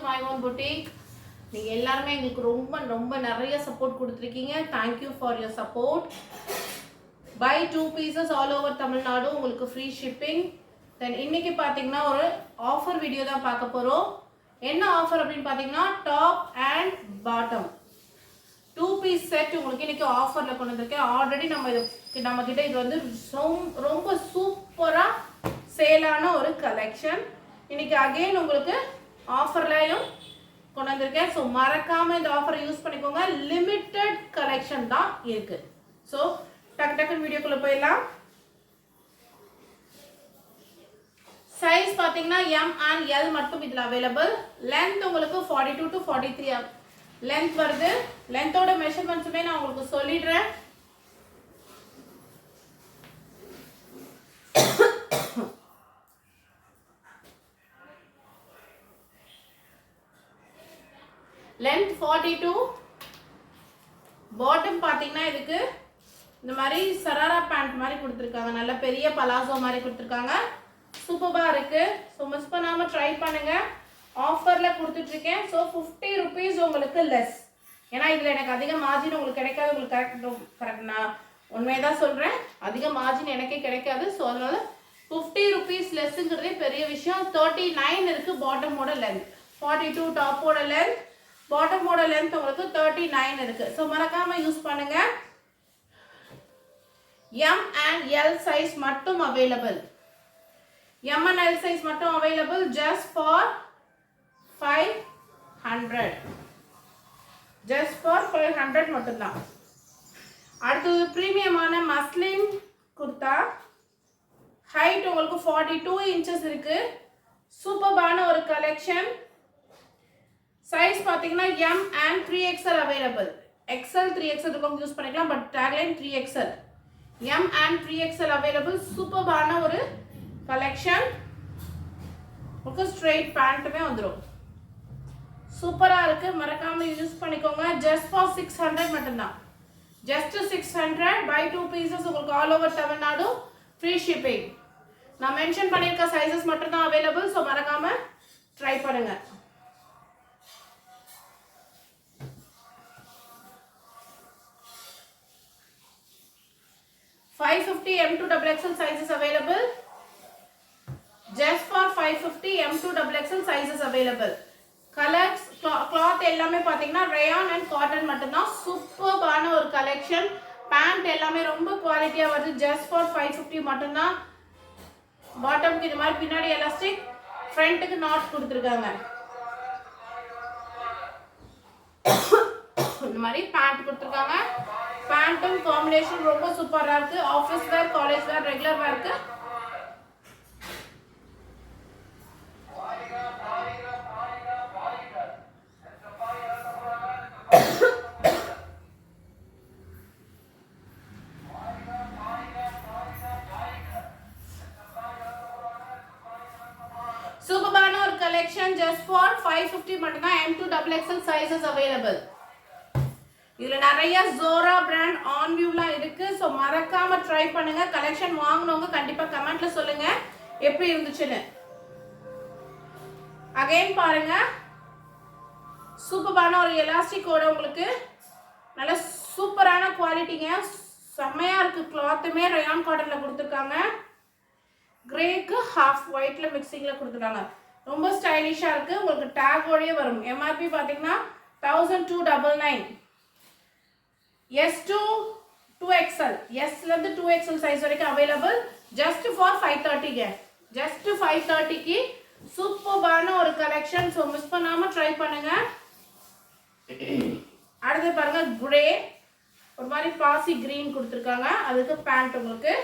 my own boutique. நீங்க எல்லாரும் எங்களுக்கு ரொம்ப நிறைய support கொடுத்திருக்கீங்க. Thank you for your support. Buy 2 pieces all over Tamil Nadu உங்களுக்கு free shipping. Then இன்னைக்கு பாத்தீங்கன்னா ஒரு ஆஃபர் வீடியோ தான் பார்க்க போறோம். என்ன ஆஃபர் அப்படினு பாத்தீங்கன்னா top and bottom 2 piece set உங்களுக்கு இன்னைக்கு ஆஃபர்ல கொண்டு வந்திருக்கேன். ஆல்ரெடி நம்ம கிட்ட இது வந்து ரொம்ப சூப்பரா சேலான ஒரு கலெக்ஷன். இன்னைக்கு அகைன் உங்களுக்கு ஆஃபர்லயும் கொண்டு வந்திருக்கேன். ஸோ மறக்காம இந்த ஆஃபரை யூஸ் பண்ணிக்கோங்க. லிமிட்டட் கலெக்ஷன் தான் இருக்கு. ஸோ டக்கு வீடியோக்குள்ள போயிடலாம். சைஸ் பாத்தீங்கன்னா M and L மட்டும் இதுல அவைலபிள். லென்த் உங்களுக்கு 42 to 43 லென்த் வருது. லென்த்தோட மெஷர்மெண்ட்ஸுமே நான் உங்களுக்கு சொல்லிடுறேன். லென்த் 42. பாட்டம் பாத்தீங்கன்னா இதுக்கு இந்த மாதிரி சராரா பேண்ட் மாதிரி கொடுத்துருக்காங்க. நல்ல பெரிய பலாசோ மாதிரி கொடுத்துருக்காங்க. சூப்பரா இருக்கு. ஸோ மிஸ் பண்ணாம ட்ரை பண்ணுங்க. ஆஃபர்ல கொடுத்துட்டு இருக்கேன். ஸோ 50 rupees உங்களுக்கு லெஸ். ஏன்னா இதுல எனக்கு அதிக மார்ஜின் உங்களுக்கு கிடைக்காது. உங்களுக்கு கரெக்ட் நான் உண்மையதான் சொல்றேன். அதிக மார்ஜின் எனக்கே கிடைக்காது. ஸோ அதனால 50 rupees லெஸ்ங்கிறதே பெரிய விஷயம். 39 இருக்கு பாட்டமோட லென்த். 42 டாப்போட லென்த். பாட்டமோட லென்த் உங்களுக்கு 39 இருக்கு. ஸோ மறக்காம யூஸ் பண்ணுங்க. M and L size மட்டும் available. M and L size மட்டும் available just for 500. Just for 500 மட்டும்தான். அடுத்தது பிரீமியமான மஸ்லின் குர்தா. ஹைட் உங்களுக்கு 42 inches இருக்கு. சூப்பரான ஒரு கலெக்ஷன். சைஸ் பாத்தீங்கன்னா M and 3XL available. XL 3XL இருக்கும் யூஸ் பண்ணிக்கலாம். But tagline 3XL. M and 3XL available. சூப்பரான ஒரு கலெக்ஷன். உங்களுக்கு ஸ்ட்ரெயிட் பேண்ட்டுமே வந்துடும். சூப்பரா இருக்கு. மறக்காம யூஸ் பண்ணிக்கோங்க. ஜஸ்ட் ஃபார் 600 மட்டும்தான். ஜஸ்ட் 600. பை 2 பீசஸ் உங்களுக்கு all over Tamil Nadu free shipping. நான் மென்ஷன் பண்ணியிருக்க சைஸஸ் மட்டும் தான் அவைலபிள். ஸோ மறக்காம ட்ரை பண்ணுங்க. $550 M2XXL sizes available. Just for $550 M2XXL sizes available. Colors, cloth எல்லாமே பாத்தீங்கன்னா rayon and cotton மட்டும்தான். சூப்பரான ஒரு கலெக்ஷன். பேண்ட் எல்லாமே ரொம்ப குவாலிட்டியா வருது. just for $550 மட்டும்தான். பாட்டம்க்கு இது மாதிரி பின்னாடி எலாஸ்டிக், ஃப்ரண்ட்டுக்கு நாட் கொடுத்துருக்காங்க. இந்த மாதிரி பேண்ட் கொடுத்துருக்காங்க. பேண்ட்டும் காம்பினேஷன் ரொம்ப சூப்பரா இருக்கு. Office wear, college wear, regular வேர்க்கு சூப்பரான ஒரு கலெக்ஷன். just for 550 மட்டும்தான். M2XXL sizes available. இதுல நிறைய ஜோரா பிராண்ட் ஆன் வியூலாம் இருக்கு. ஸோ மறக்காம ட்ரை பண்ணுங்க. கலெக்ஷன் வாங்கினவங்க கண்டிப்பா கமெண்ட்ல சொல்லுங்க எப்படி இருந்துச்சுன்னு. அகைன் பாருங்க. சூப்பரான ஒரு எலாஸ்டிக்கோட உங்களுக்கு நல்ல சூப்பரான குவாலிட்டிங்க. செம்மையா இருக்கு. கிளாத்துமே ரயான் காட்டன்ல கொடுத்துருக்காங்க. கிரேக்கு ஹாஃப் ஒயிட்ல மிக்சிங்ல கொடுத்துருக்காங்க. ரொம்ப ஸ்டைலிஷா இருக்கு. உங்களுக்கு டேகோடயே வரும். எம்ஆர்பி பாத்தீங்கன்னா 1299. S2 2XL. S ல இருந்து 2XL சைஸ் வரைக்கும் அவைலபிள். Just for 530. ஜஸ்ட் 530க்கு சூப்பரான ஒரு கலெக்ஷன். ஸோ மிஸ் பண்ணாம ட்ரை பண்ணுங்க. அடுத்து பாருங்க கிரே ஒரு மாதிரி பாசி கிரீன் கொடுத்துருக்காங்க. அதுக்கு பேண்ட் உங்களுக்கு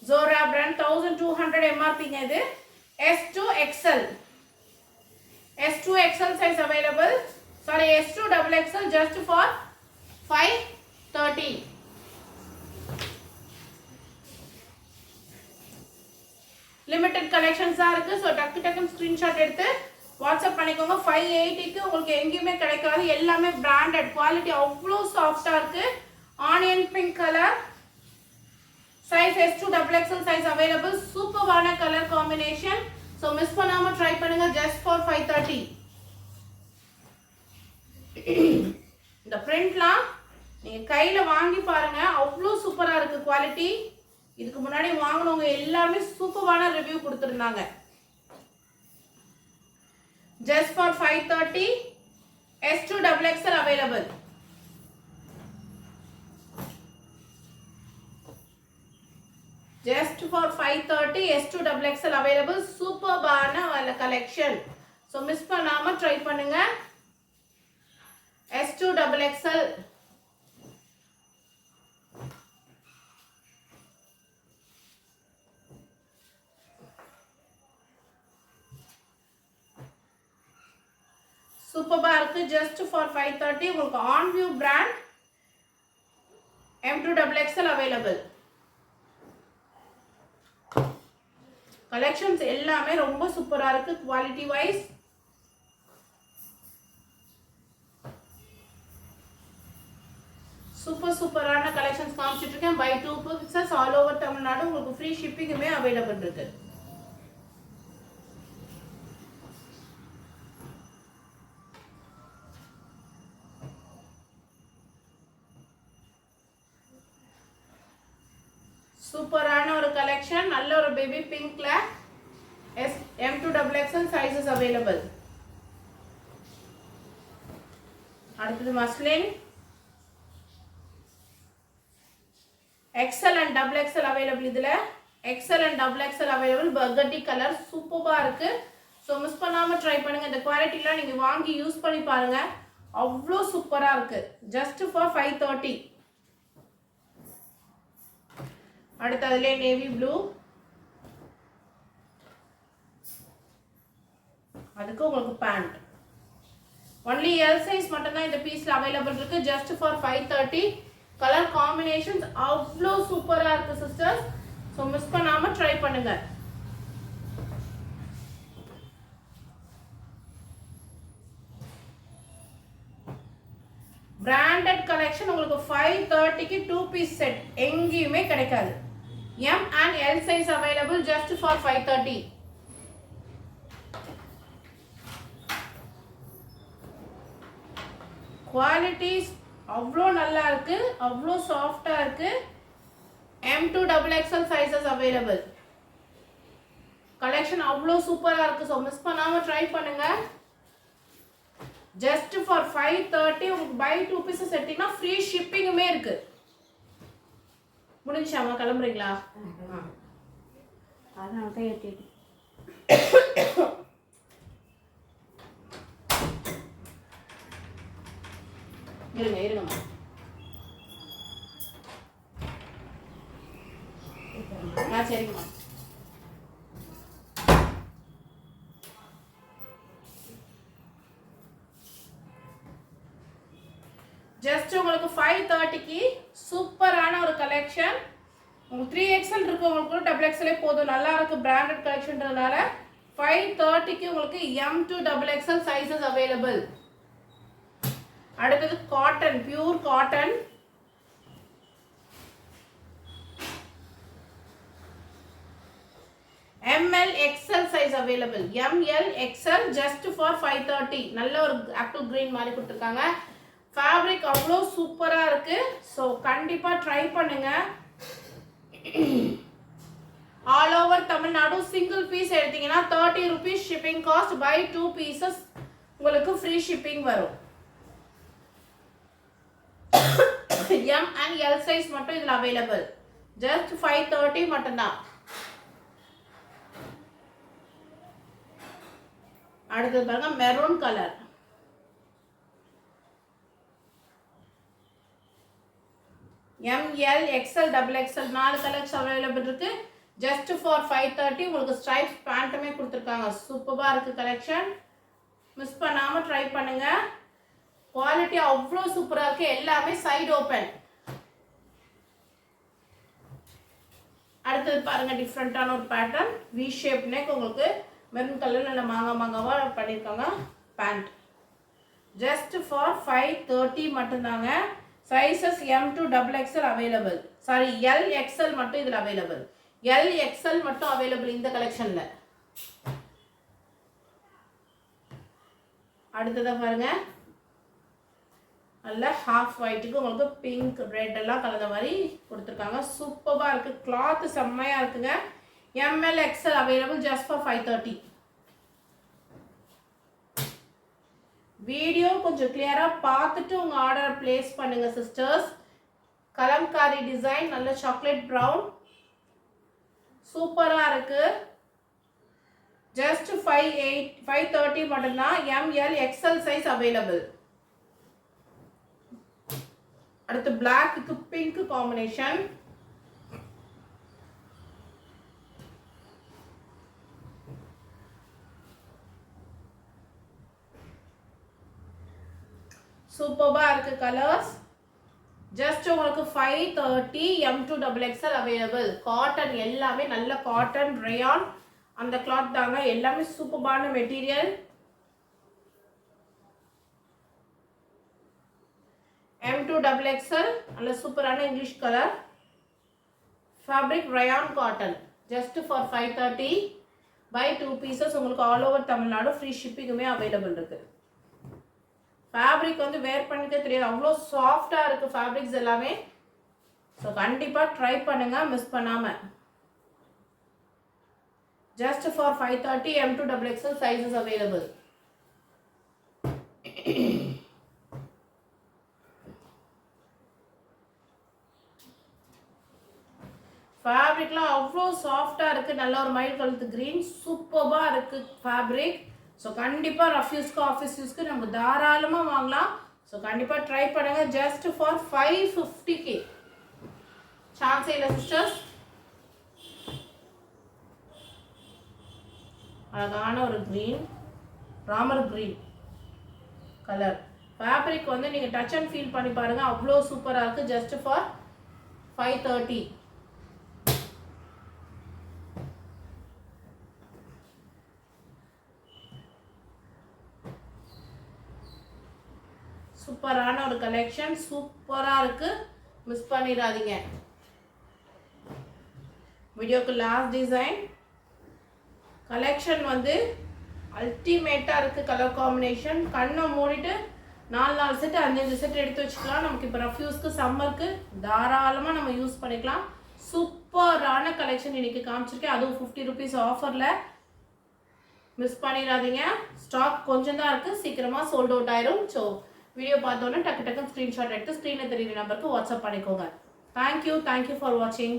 ஜோரா பிராண்ட் 1200 எம்ஆர்பிங்க. இது S2XL. S2XL size available. Sorry S2XXL just for 530. Limited கலெக்ஷன்ஸா இருக்கு. ஸோ டக்குன்னு ஸ்கிரீன்ஷாட் எடுத்து வாட்ஸ்அப் பண்ணிக்கோங்க. 580க்கு உங்களுக்கு எங்கேயுமே கிடைக்காது. எல்லாமே பிராண்டட் குவாலிட்டி. அவ்வளோ சாஃப்டா இருக்கு. Onion pink colour. Size S2XXL size available. சூப்பரான கலர் காம்பினேஷன். ஸோ மிஸ் பண்ணாம ட்ரை பண்ணுங்க. Just for 530. இந்த பிரிண்ட்லாம் நீங்கள் கையில் வாங்கி பாருங்கள், அவ்வளோ சூப்பராக இருக்குது குவாலிட்டி. இதுக்கு முன்னாடி வாங்கினவங்க எல்லாருமே சூப்பரான ரிவ்யூ கொடுத்துருந்தாங்க. Just for 530, S2XXL available. Just for 530, S2XXL available. சூப்பர்பான கலெக்ஷன். ஸோ மிஸ் பண்ணாமல் ட்ரை பண்ணுங்க. S2XXL. சூப்பர்பா இருக்கு. ஜஸ்ட் ஃபார் 530 உங்களுக்கு on view brand M2XXL available. Collections எல்லாமே ரொம்ப சூப்பரா இருக்கு குவாலிட்டி வைஸ். சூப்பரான கலெக்ஷன்ஸ் காமிச்சிட்டு இருக்கேன். Buy 2 pieces all over Tamil Nadu. உங்களுக்கு ஃப்ரீ ஷிப்பிங்குமே அவைலபிள் இருக்கு. சூப்பரான ஒரு கலெக்ஷன். நல்ல ஒரு பேபி பிங்க்ல M2XXL சைஸஸ் அவைலபிள். அடுத்தது muslin XL and XXL available. இதுல XL and XXL available. Burgundy colour சூப்பரா இருக்கு. ஸோ மிஸ் பண்ணாம ட்ரை பண்ணுங்க. இந்த குவாலிட்டிலாம் நீங்க வாங்கி யூஸ் பண்ணி பாருங்க, அவ்வளோ சூப்பரா இருக்கு. Just for 530. அடுத்ததுல நேவி ப்ளூ. அதுக்கு உங்களுக்கு பேண்ட். ஒன்லி எல் சைஸ் மட்டும் தான் இந்த பீஸ்ல அவைலபிள் இருக்கு. Just for 530. கலர் காம்பினேஷன்ஸ் அவ்வளோ சூப்பரா இருக்கு சிஸ்டர்ஸ். ஸோ மிஸ் பண்ணாம ட்ரை பண்ணுங்க. பிராண்டட் கலெக்ஷன் உங்களுக்கு 530க்கு 2 பீஸ் செட் எங்கேயுமே கிடைக்காது. M and L size available just for 530. Qualities அவ்வளோ நல்லா இருக்கு, அவ்வளோ சாஃப்டா இருக்கு. M2XXL sizes available. கலெக்ஷன் அவ்வளோ சூப்பரா இருக்கு. ஸோ மிஸ் பண்ணாம ட்ரை பண்ணுங்க. ஜஸ்ட் ஃபார் 530 உங்களுக்கு பை 2 பீசஸ் எடுத்தீங்கன்னா ஃப்ரீ ஷிப்பிங்குமே இருக்கு. முடிஞ்சாமா? கிளம்புறீங்களா? அதான் ஏற்றி இருங்கம்மா. சரிங்கம்மா. ஜஸ்ட் உங்களுக்கு 530க்கு சூப்பரான ஒரு கலெக்ஷன். உங்களுக்கு 3XL இருக்கவங்களுக்கு XXL போதும். நல்லா இருக்கு, பிராண்டட் கலெக்ஷன்றதுனால 530க்கு உங்களுக்கு M2XXL சைஸஸ் அவைலபிள். அடுத்தது cotton, pure cotton. ML XL size available. ML XL just for 530. நல்ல ஒரு ஆப்பிள் கிரீன் மாதிரி கொடுத்துருக்காங்க. ஃபேப்ரிக் அவ்வளோ சூப்பராக இருக்கு. ஸோ கண்டிப்பாக ட்ரை பண்ணுங்க. All over Tamil Nadu single piece எடுத்தீங்கன்னா 30 rupees shipping cost. Buy 2 pieces உங்களுக்கு ஃப்ரீ ஷிப்பிங் வரும். M and L சைஸ் மட்டும் இதில் அவைலபிள். ஜஸ்ட் 530 மட்டும்தான். அடுத்தது பாருங்க maroon colour. ML XL XXL 4 colours available இருக்கு. ஜஸ்ட் ஃபார் 530 உங்களுக்கு ஸ்ட்ரைப்ஸ் பேண்ட்டுமே கொடுத்துருக்காங்க. சூப்பராக இருக்கு கலெக்ஷன். மிஸ் பண்ணாம ட்ரை பண்ணுங்க. குவாலிட்டி அவ்வளோ சூப்பராக இருக்கு. எல்லாமே சைடு ஓப்பன். அடுத்தது பாருங்க டிஃப்ரெண்டான ஒரு பேட்டர்ன். We shape neck. உங்களுக்கு மெரூன் கலர் நல்ல மாங்காவா பண்ணியிருக்காங்க. பேண்ட் ஜஸ்ட் ஃபார் 530 மட்டும்தாங்க. Sizes M2XXL available. Sorry LXL மட்டும் இதில் அவைலபிள். LXL மட்டும் அவைலபிள் இந்த கலெக்ஷன்ல. அடுத்ததா பாருங்க நல்ல ஹாஃப் ஒயிட்டுக்கு உங்களுக்கு பிங்க் ரெட் எல்லாம் கலந்த மாதிரி கொடுத்துருக்காங்க. சூப்பராக இருக்குது. கிளாத் செம்மையாக இருக்குங்க. M L XL available just for 530. Video கொஞ்சம் கிளியராக பார்த்துட்டு உங்கள் ஆர்டர் பிளேஸ் பண்ணுங்கள் சிஸ்டர்ஸ். கலம்காரி டிசைன், நல்ல சாக்லேட் ப்ரௌன், சூப்பராக இருக்குது. ஜஸ்ட் 530 மட்டும்தான். M L XL size available. அடுத்து பிளாக்கு பிங்க் காம்பினேஷன். சூப்பரா இருக்கு கலர்ஸ். ஜஸ்ட் உங்களுக்கு 530. M2XXL available. காட்டன் எல்லாமே நல்ல காட்டன் ரயான் அந்த கிளாத் தாங்க. எல்லாமே சூப்பரான மெட்டீரியல். M2XXL நல்ல சூப்பரான English colour. Fabric rayon cotton just for 530. Buy 2 pieces உங்களுக்கு ஆல் ஓவர் தமிழ்நாடு ஃப்ரீ ஷிப்பிங்குமே அவைலபிள் இருக்கு. ஃபேப்ரிக் வந்து வேர் பண்ணிக்க தெரியாது, அவ்வளோ சாஃப்டாக இருக்குது ஃபேப்ரிக்ஸ் எல்லாமே. ஸோ கண்டிப்பாக ட்ரை பண்ணுங்கள் மிஸ் பண்ணாமல். Just for 530. M2XXL sizes available. ஃபேப்ரிக்லாம் அவ்வளோ சாஃப்டாக இருக்குது. நல்ல ஒரு மைல்ட் கலர் க்ரீன், சூப்பராக இருக்குது ஃபேப்ரிக். ஸோ கண்டிப்பாக ரஃப் யூஸ்க்கு ஆஃபீஸ் யூஸ்க்கு நம்ம தாராளமாக வாங்கலாம். ஸோ கண்டிப்பாக ட்ரை பண்ணுங்கள். Just for 550K. சான்ஸே இல்லை சிஸ்டர்ஸ். அழகான ஒரு green, Ramar green colour. Fabric வந்து நீங்கள் டச் அண்ட் ஃபீல் பண்ணி பாருங்கள், அவ்வளோ சூப்பராக இருக்குது. Just for 530. சூப்பரான ஒரு கலெக்ஷன், சூப்பராக இருக்குது, மிஸ் பண்ணிடாதீங்க. வீடியோக்கு லாஸ்ட் டிசைன் கலெக்ஷன் வந்து அல்டிமேட்டாக இருக்குது. கலர் காம்பினேஷன் கண்ணை மூடிட்டு 4 செட் 5 செட் எடுத்து வச்சுக்கலாம். நமக்கு இப்போ ரஃப் யூஸ்க்கு சம்மருக்கு தாராளமாக நம்ம யூஸ் பண்ணிக்கலாம். சூப்பரான கலெக்ஷன் இன்றைக்கி காமிச்சிருக்கேன், அதுவும் 50 rupees ஆஃபரில். மிஸ் பண்ணிடாதீங்க. ஸ்டாக் கொஞ்சம் தான் இருக்குது, சீக்கிரமாக சோல்ட் அவுட் ஆயிரும். ஸோ வீடியோ பார்த்தோன்னே டக்கு ஸ்க்ரீன்ஷாட் எடுத்து ஸ்க்ரீனில் தெரியுற நம்பருக்கு வாட்ஸ்அப் பண்ணிக்கோங்க. தேங்க்யூ ஃபார் வாட்சிங்.